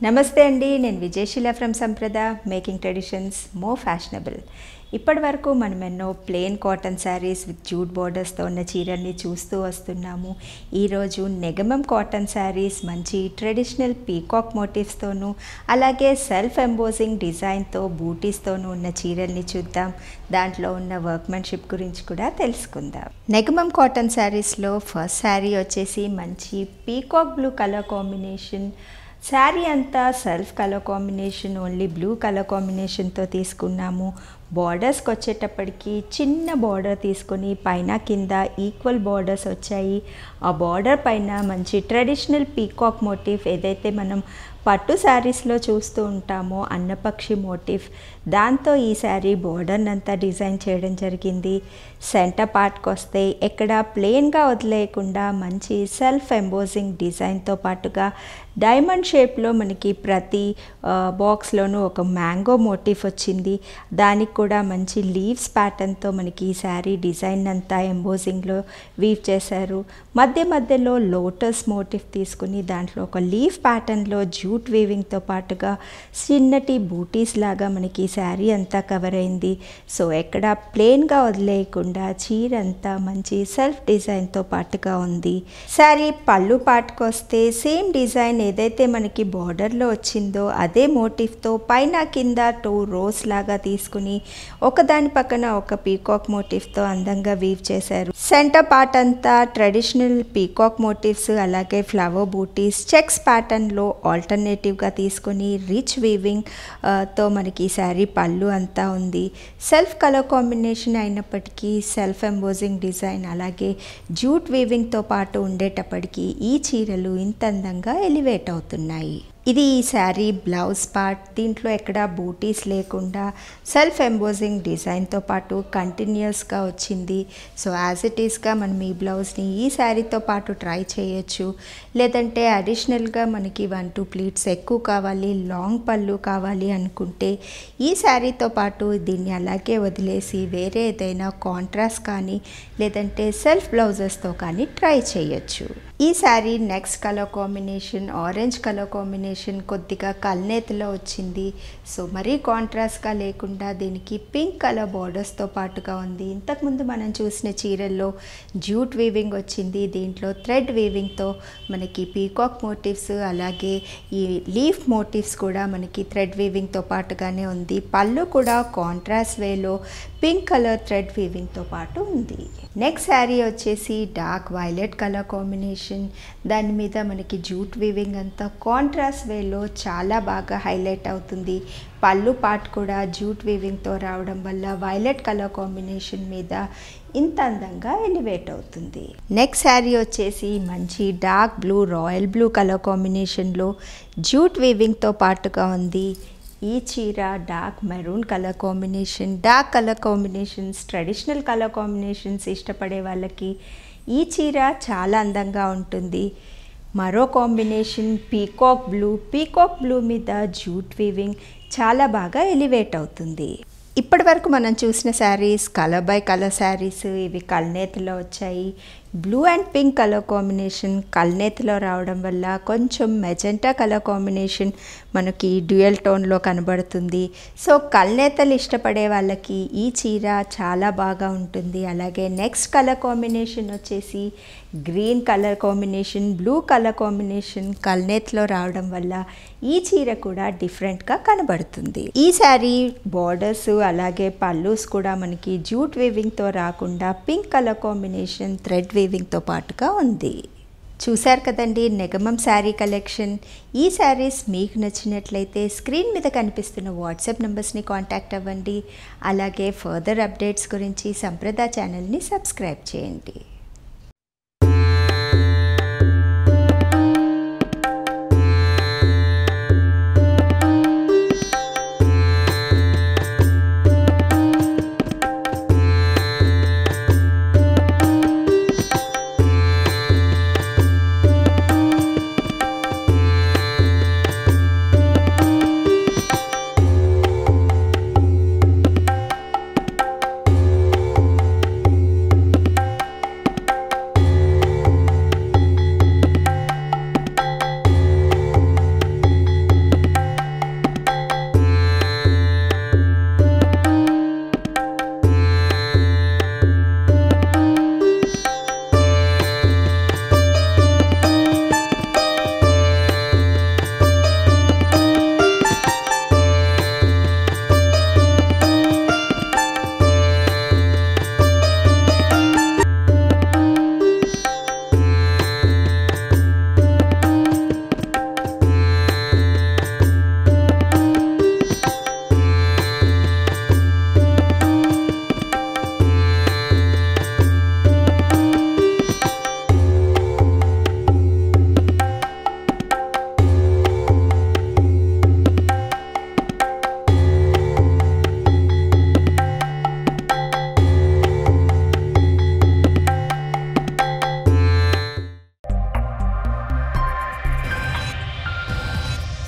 నమస్తే అండి, నేను Vijayasheela from Samprada making traditions more fashionable. ఇప్పటి వరకు మనం ఎన్నో plain cotton saris with jute బోర్డర్స్తో ఉన్న చీరల్ని చూస్తూ వస్తున్నాము. ఈరోజు నెగమం కాటన్ శారీస్ మంచి ట్రెడిషనల్ పీకాక్ మోటివ్స్తోనూ అలాగే సెల్ఫ్ ఎంబోజింగ్ డిజైన్తో బూటీస్తోనూ ఉన్న చీరల్ని చూద్దాం. దాంట్లో ఉన్న వర్క్మెన్షిప్ గురించి కూడా తెలుసుకుందాం. నెగమం కాటన్ శారీస్లో ఫస్ట్ శారీ వచ్చేసి మంచి peacock blue colour combination. Sari అంతా self colour combination, only blue colour కాంబినేషన్తో తీసుకున్నాము. బార్డర్స్కి వచ్చేటప్పటికి చిన్న బార్డర్ తీసుకొని పైన కింద ఈక్వల్ బార్డర్స్ వచ్చాయి. ఆ బార్డర్ పైన మంచి ట్రెడిషనల్ పీకాక్ మోటివ్, ఏదైతే మనం పట్టు శారీస్లో చూస్తూ ఉంటామో అన్నపక్షి మోటివ్, దాంతో ఈ శారీ బార్డర్ని అంతా డిజైన్ చేయడం జరిగింది. సెంటర్ పార్ట్కి వస్తే ఎక్కడ ప్లెయిన్గా వదిలేయకుండా మంచి సెల్ఫ్ ఎంబోజింగ్ డిజైన్తో పాటుగా డైమండ్ షేప్లో మనకి ప్రతి బాక్స్లోనూ ఒక మ్యాంగో మోటివ్ వచ్చింది. దానికి కూడా మంచి లీవ్స్ ప్యాటర్న్తో మనకి ఈ శారీ డిజైన్ అంతా ఎంబోజింగ్లో వీవ్ చేశారు. మధ్యలో లోటస్ మోటివ్ తీసుకుని దాంట్లో ఒక లీఫ్ ప్యాటర్న్లో జూట్ వీవింగ్తో పాటుగా చిన్నటి బూటీస్ లాగా మనకి శారీ అంతా కవర్ అయింది. సో ఎక్కడ ప్లెయిన్గా వదిలేయకుండా చీర అంతా మంచి సెల్ఫ్ డిజైన్తో పాటుగా ఉంది. శారీ పళ్ళు పాటుకు వస్తే సేమ్ డిజైన్ ఏదైతే మనకి బార్డర్లో వచ్చిందో అదే మోటివ్తో పైన కింద 2 రోస్ లాగా తీసుకుని ఒకదాని పక్కన ఒక పీకాక్ మోటివ్తో అందంగా వీవ్ చేశారు. సెంటర్ పార్ట్ అంతా ట్రెడిషనల్ పీకాక్ మోటివ్స్ అలాగే ఫ్లవర్ బూటీస్ చెక్స్ ప్యాటర్న్లో ఆల్టర్నేటివ్గా తీసుకొని రిచ్ వీవింగ్ తో మనకి శారీ పళ్ళు అంతా ఉంది. సెల్ఫ్ కలర్ కాంబినేషన్ అయినప్పటికీ సెల్ఫ్ ఎంబోజింగ్ డిజైన్ అలాగే జూట్ వీవింగ్తో పాటు ఉండేటప్పటికీ ఈ చీరలు ఇంత అందంగా ఎలివేట్ అవుతున్నాయి. ఇది ఈ శారీ బ్లౌజ్ పార్ట్. దీంట్లో ఎక్కడ బూటీస్ లేకుండా సెల్ఫ్ ఎంబోజింగ్ డిజైన్తో పాటు కంటిన్యూస్గా వచ్చింది. సో యాజ్ ఇట్ ఈస్గా మనం ఈ బ్లౌజ్ని ఈ శారీతో పాటు ట్రై చేయొచ్చు. లేదంటే అడిషనల్గా మనకి 1-2 ప్లీట్స్ ఎక్కువ కావాలి, లాంగ్ పళ్ళు కావాలి అనుకుంటే ఈ శారీతో పాటు దీన్ని అలాగే వదిలేసి వేరే ఏదైనా కాంట్రాస్ట్ కానీ లేదంటే సెల్ఫ్ బ్లౌజెస్తో కానీ ట్రై చేయొచ్చు. ఈ sari next colour combination orange colour combination కొద్దిగా కల్నేతలో వచ్చింది. సో మరీ కాంట్రాస్ట్గా లేకుండా దీనికి పింక్ కలర్ బార్డర్స్తో పాటుగా ఉంది. ఇంతకుముందు మనం చూసిన చీరల్లో జూట్ వీవింగ్ వచ్చింది, దీంట్లో థ్రెడ్ వీవింగ్తో మనకి పీకాక్ మోటివ్స్ అలాగే ఈ లీఫ్ మోటివ్స్ కూడా మనకి థ్రెడ్ వీవింగ్తో పాటుగానే ఉంది. పళ్ళు కూడా కాంట్రాస్ట్ వేలో పింక్ కలర్ థ్రెడ్ వీవింగ్తో పాటు ఉంది. నెక్స్ట్ శారీ వచ్చేసి డార్క్ వైలెట్ కలర్ కాంబినేషన్. దాని మీద మనకి జూట్ వీవింగ్ అంతా కాంట్రాస్ట్ వేలో చాలా బాగా హైలైట్ అవుతుంది. పళ్ళు పార్ట్ కూడా జూట్ వీవింగ్తో రావడం వల్ల వైలెట్ కలర్ కాంబినేషన్ మీద ఇంత అందంగా ఎలివేట్ అవుతుంది. నెక్స్ట్ శారీ వచ్చేసి మంచి dark blue royal blue colour కాంబినేషన్లో జూట్ వీవింగ్తో పాటుగా ఉంది. ఈ చీర dark maroon colour combination. Dark colour combinations, traditional colour combinations ఇష్టపడే వాళ్ళకి ఈ చీర చాలా అందంగా ఉంటుంది. మరో కాంబినేషన్ పీకాక్ బ్లూ మీద జూట్ వీవింగ్ చాలా బాగా ఎలివేట్ అవుతుంది. ఇప్పటి వరకు మనం చూసిన saris colour by colour saris. ఇవి కల్నేతలో వచ్చాయి. Blue and pink colour combination కల్నేతలో రావడం వల్ల కొంచెం మెజెంటా కలర్ కాంబినేషన్ మనకి డ్యూయల్ టోన్లో కనబడుతుంది. సో కల్నేతలు ఇష్టపడే వాళ్ళకి ఈ చీర చాలా బాగా ఉంటుంది. అలాగే నెక్స్ట్ కలర్ కాంబినేషన్ వచ్చేసి green colour combination, blue colour combination కల్నేతలో రావడం వల్ల ఈ చీర కూడా డిఫరెంట్గా కనబడుతుంది. ఈ శారీ బార్డర్స్ అలాగే పల్లూస్ కూడా మనకి జూట్ వీవింగ్తో రాకుండా పింక్ కలర్ కాంబినేషన్ థ్రెడ్ వీవింగ్తో పాటుగా ఉంది. చూశారు కదండి నెగమం శారీ కలెక్షన్. ఈ శారీస్ మీకు నచ్చినట్లయితే స్క్రీన్ మీద కనిపిస్తున్న వాట్సాప్ నెంబర్స్ని కాంటాక్ట్ అవ్వండి. అలాగే ఫర్దర్ అప్డేట్స్ గురించి సంప్రద ఛానల్ని సబ్స్క్రైబ్ చేయండి.